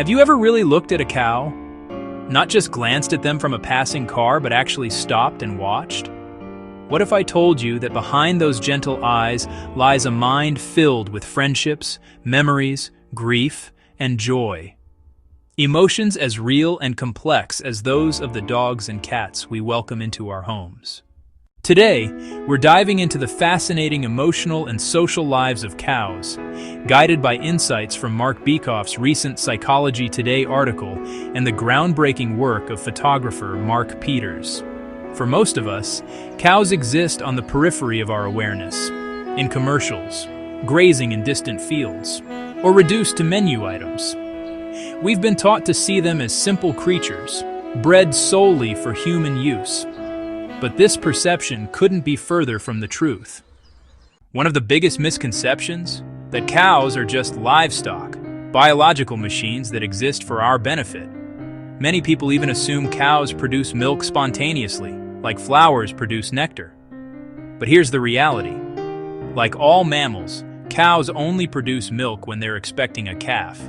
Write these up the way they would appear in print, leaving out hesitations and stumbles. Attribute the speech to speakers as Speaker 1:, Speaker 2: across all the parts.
Speaker 1: Have you ever really looked at a cow? Not just glanced at them from a passing car, but actually stopped and watched? What if I told you that behind those gentle eyes lies a mind filled with friendships, memories, grief, and joy? Emotions as real and complex as those of the dogs and cats we welcome into our homes. Today, we're diving into the fascinating emotional and social lives of cows, guided by insights from Mark Bekoff's recent Psychology Today article and the groundbreaking work of photographer Mark Peters. For most of us, cows exist on the periphery of our awareness, in commercials, grazing in distant fields, or reduced to menu items. We've been taught to see them as simple creatures, bred solely for human use. But this perception couldn't be further from the truth. One of the biggest misconceptions? That cows are just livestock, biological machines that exist for our benefit. Many people even assume cows produce milk spontaneously, like flowers produce nectar. But here's the reality. Like all mammals, cows only produce milk when they're expecting a calf.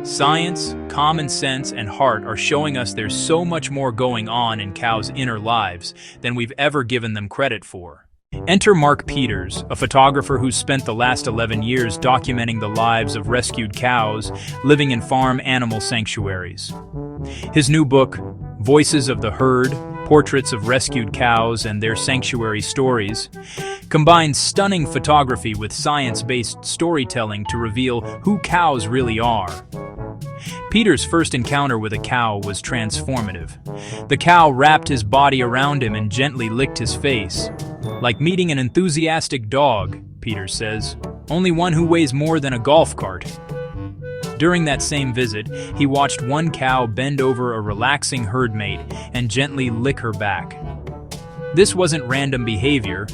Speaker 1: Science, common sense, and heart are showing us there's so much more going on in cows' inner lives than we've ever given them credit for. Enter Mark Peters, a photographer who's spent the last 11 years documenting the lives of rescued cows living in farm animal sanctuaries. His new book, Voices of the Herd: Portraits of Rescued Cows and Their Sanctuary Stories, combines stunning photography with science-based storytelling to reveal who cows really are. Peter's first encounter with a cow was transformative. The cow wrapped his body around him and gently licked his face. Like meeting an enthusiastic dog, Peter says, only one who weighs more than a golf cart. During that same visit, he watched one cow bend over a relaxing herd mate and gently lick her back. This wasn't random behavior,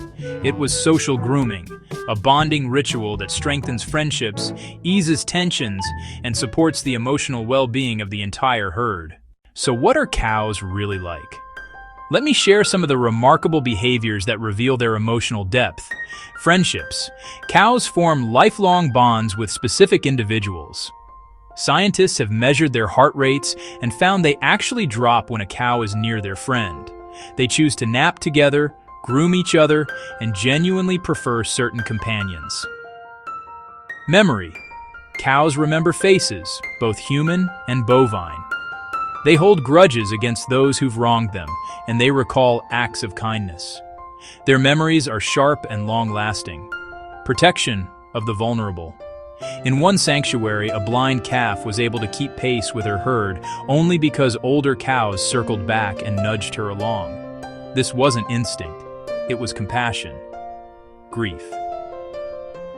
Speaker 1: it was social grooming, a bonding ritual that strengthens friendships, eases tensions, and supports the emotional well-being of the entire herd. So what are cows really like? Let me share some of the remarkable behaviors that reveal their emotional depth. Friendships. Cows form lifelong bonds with specific individuals. Scientists have measured their heart rates and found they actually drop when a cow is near their friend. They choose to nap together, groom each other, and genuinely prefer certain companions. Memory. Cows remember faces, both human and bovine. They hold grudges against those who've wronged them, and they recall acts of kindness. Their memories are sharp and long-lasting. Protection of the vulnerable. In one sanctuary, a blind calf was able to keep pace with her herd only because older cows circled back and nudged her along. This wasn't instinct, it was compassion. Grief.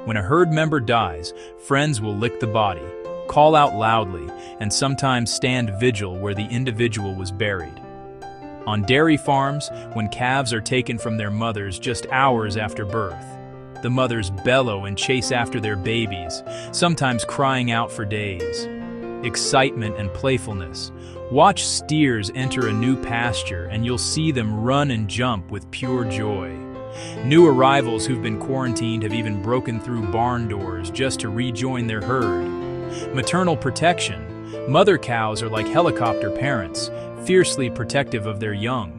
Speaker 1: When a herd member dies, friends will lick the body, call out loudly, and sometimes stand vigil where the individual was buried. On dairy farms, when calves are taken from their mothers just hours after birth, the mothers bellow and chase after their babies, sometimes crying out for days. Excitement and playfulness. Watch steers enter a new pasture and you'll see them run and jump with pure joy. New arrivals who've been quarantined have even broken through barn doors just to rejoin their herd. Maternal protection. Mother cows are like helicopter parents, fiercely protective of their young.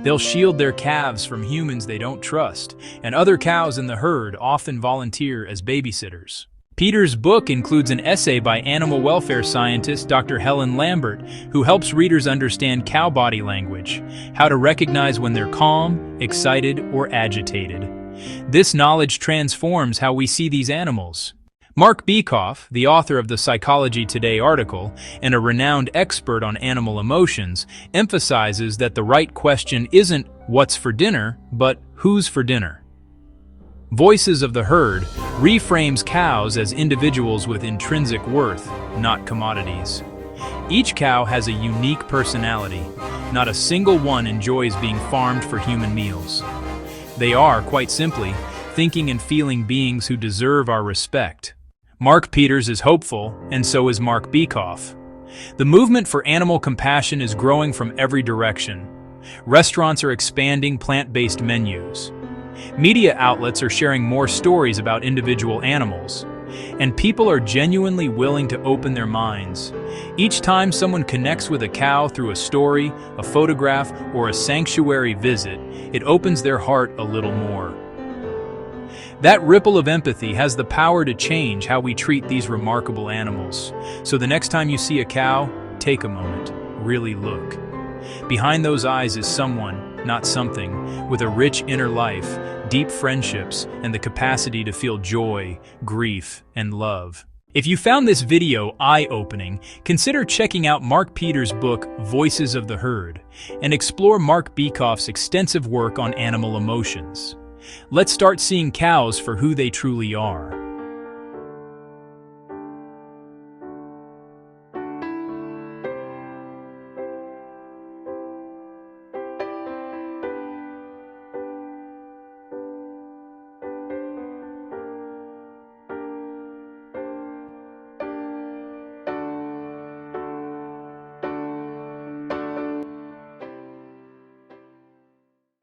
Speaker 1: They'll shield their calves from humans they don't trust, and other cows in the herd often volunteer as babysitters. Peter's book includes an essay by animal welfare scientist Dr. Helen Lambert, who helps readers understand cow body language, how to recognize when they're calm, excited, or agitated. This knowledge transforms how we see these animals. Mark Bekoff, the author of the Psychology Today article and a renowned expert on animal emotions, emphasizes that the right question isn't what's for dinner, but who's for dinner. Voices of the Herd reframes cows as individuals with intrinsic worth, not commodities. Each cow has a unique personality. Not a single one enjoys being farmed for human meals. They are, quite simply, thinking and feeling beings who deserve our respect. Mark Peters is hopeful, and so is Mark Bekoff. The movement for animal compassion is growing from every direction. Restaurants are expanding plant-based menus. Media outlets are sharing more stories about individual animals. And people are genuinely willing to open their minds. Each time someone connects with a cow through a story, a photograph, or a sanctuary visit, it opens their heart a little more. That ripple of empathy has the power to change how we treat these remarkable animals. So the next time you see a cow, take a moment, really look. Behind those eyes is someone, not something, with a rich inner life, deep friendships, and the capacity to feel joy, grief, and love. If you found this video eye-opening, consider checking out Mark Peters' book, Voices of the Herd, and explore Mark Bekoff's extensive work on animal emotions. Let's start seeing cows for who they truly are.